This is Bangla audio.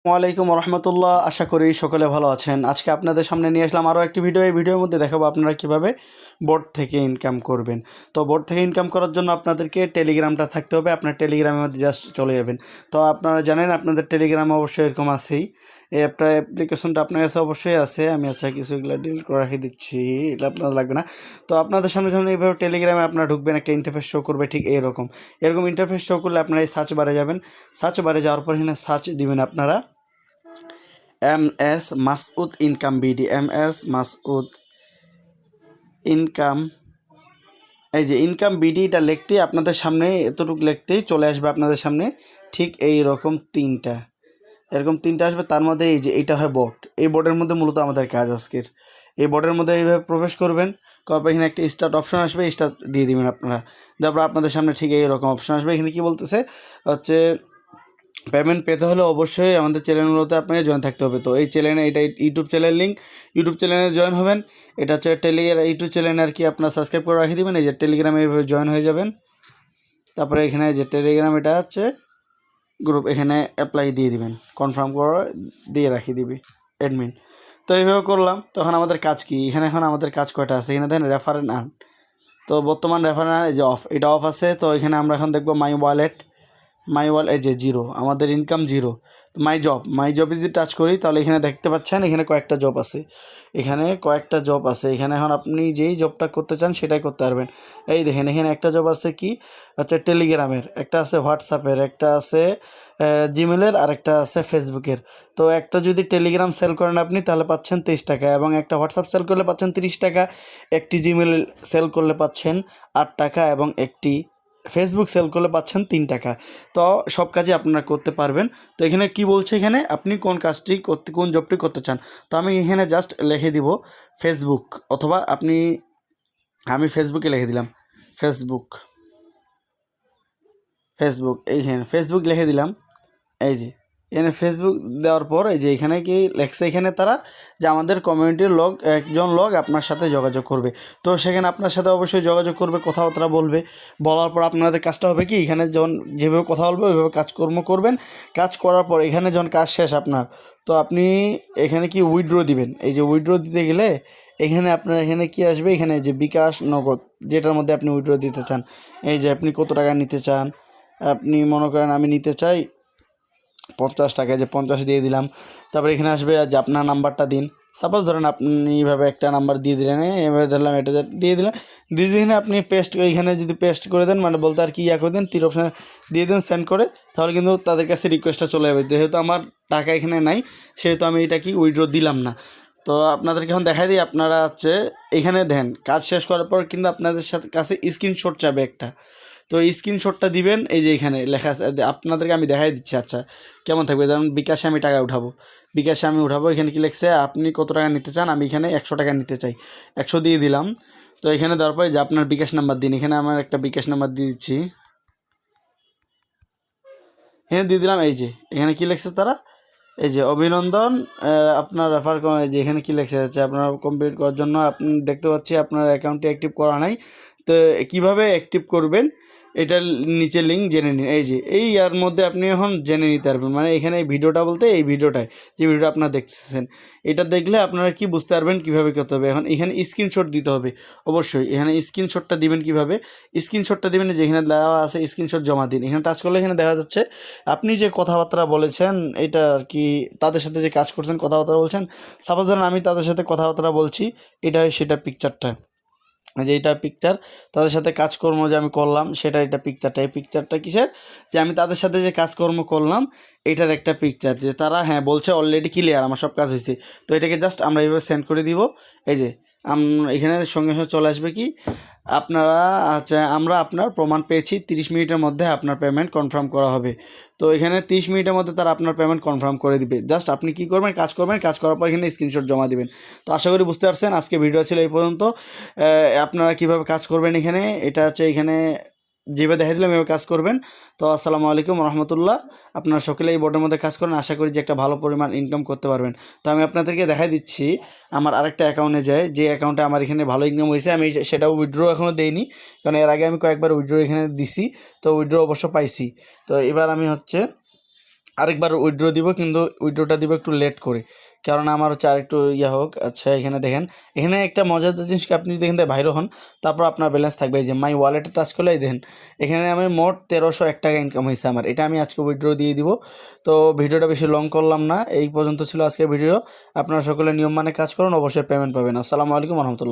ওয়ালাইকুম রহমতুল্লাহ। আশা করি সকলে ভালো আছেন। আজকে আপনাদের সামনে নিয়ে আসলাম আরও একটি ভিডিও। এই ভিডিওর মধ্যে দেখাবো আপনারা কিভাবে বোট থেকে ইনকাম করবেন। তো বোট থেকে ইনকাম করার জন্য আপনাদেরকে টেলিগ্রামটা থাকতে হবে। আপনার টেলিগ্রামের মধ্যে জাস্ট চলে যাবেন। তো আপনারা জানেন আপনাদের টেলিগ্রামে অবশ্যই এরকম আছেই। এই অ্যাপ্লিকেশনটা আপনার কাছে অবশ্যই আছে। আমি কিছুগুলো ডিলিট করে রেখে দিচ্ছি, এটা আপনাদের লাগবে না। তো আপনাদের সামনে যখন এইভাবে টেলিগ্রামে আপনারা ঢুকবেন, একটা ইন্টারফেস শো করবে ঠিক এরকম ইন্টারফেস শো করলে আপনারা এই সার্চ বারে যাবেন। সার্চ বারে যাওয়ার পর এখানে সার্চ দিবেন আপনারা MS Masud income BD, MS Masud income. এই যে ইনকাম বিডিটা লিখতেই আপনাদের সামনে এতটুকু লিখতেই চলে আসবে আপনাদের সামনে ঠিক এই রকম তিনটা আসবে। তার মধ্যে এই যে এইটা হয় বোর্ড। এই বোর্ডের মধ্যে মূলত আমাদের কাজ আজকের। এই বোর্ডের মধ্যে এইভাবে প্রবেশ করবেন, করার পর এখানে একটা স্টার্ট অপশন আসবে, স্টার্ট দিয়ে দিবেন আপনারা। তারপর আপনাদের সামনে ঠিক এই রকম অপশন আসবে। এখানে কি বলতেছে হচ্ছে পেমেন্ট পেতে হলে অবশ্যই আমাদের চ্যানেলগুলোতে আপনাকে জয়েন থাকতে হবে। তো এই চ্যানেলে এটা ইউটিউব চ্যানেল লিঙ্ক, ইউটিউব চ্যানেলে জয়েন হবেন। এটা হচ্ছে ইউটিউব চ্যানেল আর কি আপনার সাবস্ক্রাইব করে রাখি দেবেন। এই যে টেলিগ্রামে এইভাবে জয়েন হয়ে যাবেন। তারপরে এখানে যে টেলিগ্রাম এটা হচ্ছে গ্রুপ, এখানে অ্যাপ্লাই দিয়ে দিবেন, কনফার্ম করে দিয়ে রাখি দিবি অ্যাডমিন। তো এইভাবে করলাম। তখন আমাদের কাজ কি, এখানে এখন আমাদের কাজ কয়টা আছে এখানে দেখেন, রেফারেন্স আর্ন। তো বর্তমান রেফারেন্স এই যে অফ, এটা অফ আছে। তো এখানে আমরা এখন দেখবো মাই ওয়ালেট এই যে জিরো, আমাদের ইনকাম জিরো। মাই জবে যদি টাচ করি তাহলে এখানে দেখতে পাচ্ছেন এখানে কয়েকটা জব আছে। এখানে এখন আপনি যেই জবটা করতে চান সেটাই করতে পারবেন। এই দেখেন এখানে একটা জব আছে কি হচ্ছে টেলিগ্রামের, একটা আছে হোয়াটসঅ্যাপের, একটা আছে জিমেলের, আর একটা আছে ফেসবুকের। তো একটা যদি টেলিগ্রাম সেল করেন আপনি তাহলে পাচ্ছেন 23 টাকা, এবং একটা হোয়াটসঅ্যাপ সেল করলে পাচ্ছেন 30 টাকা, একটি জিমেল সেল করলে পাচ্ছেন 8 টাকা, এবং একটি ফেসবুক সেল করলে পাচ্ছেন 3 টাকা। তো সব কাজই আপনারা করতে পারবেন। তো এখানে কি বলছে, এখানে আপনি কোন কাজটি করতে, কোন জবটি করতে চান। তো আমি এখানে জাস্ট লিখে দিব ফেসবুক, অথবা আমি ফেসবুকে লিখে দিলাম ফেসবুক এইখানে ফেসবুক লিখে দিলাম। এই যে এখানে ফেসবুক দেওয়ার পর এই যে এখানে কি লেখছে, এখানে তারা যে আমাদের কমিউনিটির একজন লোক আপনার সাথে যোগাযোগ করবে। তো সেখানে আপনার সাথে অবশ্যই যোগাযোগ করবে, কথাবার্তা বলবে। বলার পর আপনাদের কাজটা হবে কি, এখানে যখন যেভাবে কথা বলবে ওইভাবে কাজকর্ম করবেন। কাজ করার পর এখানে যখন কাজ শেষ আপনার, তো আপনি এখানে কি উইথড্র দিবেন। এই যে উইথড্র দিতে গেলে এখানে আপনার এখানে কি আসবে, এখানে যে বিকাশ নগদ যেটার মধ্যে আপনি উইথড্র দিতে চান, এই যে আপনি কত টাকা নিতে চান। আপনি মনে করেন আমি নিতে চাই 50 টাকা, যে 50 দিয়ে দিলাম। তারপরে এখানে আসবে যে আপনার নাম্বারটা দিন। সাপোজ ধরেন আপনি এইভাবে একটা নাম্বার দিয়ে দিলেন, এভাবে ধরলাম এটা দিয়ে দিলেন। দিয়ে আপনি পেস্ট, এইখানে যদি পেস্ট করে দেন, মানে বলতে আর কি করে দেন, 3 অপশানে দিয়ে দেন সেন্ড করে, তাহলে কিন্তু তাদের কাছে রিকোয়েস্টটা চলে যাবে। যেহেতু আমার টাকা এখানে নাই, সেহেতু আমি এটা কি উইথড্র দিলাম না। তো আপনাদেরকে এখন দেখাই দিই, আপনারা হচ্ছে এখানে দেন কাজ শেষ করার পর কিন্তু আপনাদের কাছে স্ক্রিনশট চাবে একটা। তো এই স্ক্রিনশটটা দিবেন। এই যে এখানে লেখা আছে, আপনাদেরকে আমি দেখাই দিচ্ছি। আচ্ছা কেমন থাকবে, যেমন বিকাশে আমি টাকা উঠাবো, এখানে কি লিখছে, আপনি কত টাকা নিতে চান। আমি এখানে 100 টাকা নিতে চাই, 100 দিয়ে দিলাম। তো এখানে দেওয়ার পরে যে আপনার বিকাশ নাম্বার দিন, এখানে আমার একটা বিকাশ নাম্বার দিয়ে দিচ্ছি, এখানে দিয়ে দিলাম। এই যে এখানে কি লিখছে তারা, এই যে অভিনন্দন, আপনার রেফার, যে এখানে কি লেখা যাচ্ছে আপনার কমপ্লিট করার জন্য আপনি দেখতে পাচ্ছি আপনার অ্যাকাউন্টটি অ্যাক্টিভ করা নাই। তো কিভাবে অ্যাক্টিভ করবেন এটার নিচে লিঙ্ক জেনে নিন। এই যে এর মধ্যে আপনি এখন জেনে নিতে পারবেন, মানে এখানে এই ভিডিওটা বলতে এই ভিডিওটায় যে ভিডিওটা আপনারা দেখতেছেন, এটা দেখলে আপনারা কি বুঝতে পারবেন কীভাবে করতে হবে। এখন এখানে স্ক্রিনশট দিতে হবে অবশ্যই। এখানে স্ক্রিনশটটা দিবেন কীভাবে, স্ক্রিনশটটা দিবেন যেখানে দেওয়া আছে স্ক্রিনশট জমা দিন। এখানে টাচ করলে এখানে দেখা যাচ্ছে আপনি যে কথাবার্তা বলেছেন, এটা আর কি তাদের সাথে যে কাজ করছেন, কথাবার্তা বলছেন। সাপোজ ধরেন আমি তাদের সাথে কথাবার্তা বলছি, এটা সেটা পিকচারটা, যে এটা পিকচার তাদের সাথে কাজকর্ম যে আমি করলাম সেটা, এটা পিকচারটা। এই পিকচারটা কিসের, যে আমি তাদের সাথে যে কাজকর্ম করলাম এটার একটা পিকচার, যে তারা হ্যাঁ বলছে অলরেডি ক্লিয়ার, আমার সব কাজ হয়েছে। তো এটাকে জাস্ট আমরা এইভাবে সেন্ড করে দিব। এই যে এখানে সঙ্গে সঙ্গে চলে আসবে কি, আপনারা আচ্ছা আমরা আপনার প্রমাণ পেয়েছি, 30 মিনিটের মধ্যে আপনার পেমেন্ট কনফার্ম করা হবে। তো এখানে 30 মিনিটের মধ্যে তারা আপনার পেমেন্ট কনফার্ম করে দিবে। জাস্ট আপনি কী করবেন, কাজ করবেন, কাজ করার পর এখানে স্ক্রিনশট জমা দিবেন। তো আশা করি বুঝতে পারছেন। আজকে ভিডিও ছিল এই পর্যন্ত। আপনারা কীভাবে কাজ করবেন, এখানে এটা হচ্ছে এখানে যেভাবে দেখা দিলাম এভাবে কাজ করবেন। তো আসসালামু আলাইকুম রহমতুল্লাহ। আপনারা সকলে এই বোর্ডের মধ্যে কাজ করেন, আশা করি যে একটা ভালো পরিমাণ ইনকাম করতে পারবেন। তো আমি আপনাদেরকে দেখাই দিচ্ছি আমার আরেকটা অ্যাকাউন্টে যায়, যে অ্যাকাউন্টে আমার এখানে ভালো ইনকাম হয়েছে। আমি সেটাও উইথড্র এখনও দেইনি, কারণ এর আগে আমি কয়েকবার উইথড্র এখানে দিছি, তো উইথড্র অবশ্য পাইছি। তো এবার আমি হচ্ছে আরেকবার উইথড্র দিব, কিন্তু উইথড্রটা দিব একটু লেট করে, কারণ আমার হচ্ছে আরেকটু ইয়ে হোক। আচ্ছা এখানে দেখেন, এখানে একটা মজাদার জিনিস কি, আপনি যদি এখান থেকে বাইরে হন তারপর আপনার ব্যালেন্স থাকবে, এই যে মাই ওয়ালেটে টাচ করলেই দেখেন এখানে আমি মোট 1301 টাকা ইনকাম হয়েছে আমার। এটা আমি আজকে উইথড্র দিয়ে দিব। তো ভিডিওটা বেশি লং করলাম না, এই পর্যন্ত ছিল আজকের ভিডিও। আপনারা সকলে নিয়ম মানে কাজ করুন, অবশ্যই পেমেন্ট পাবেন। আসসালামু আলাইকুম রহমতুল্লাহ।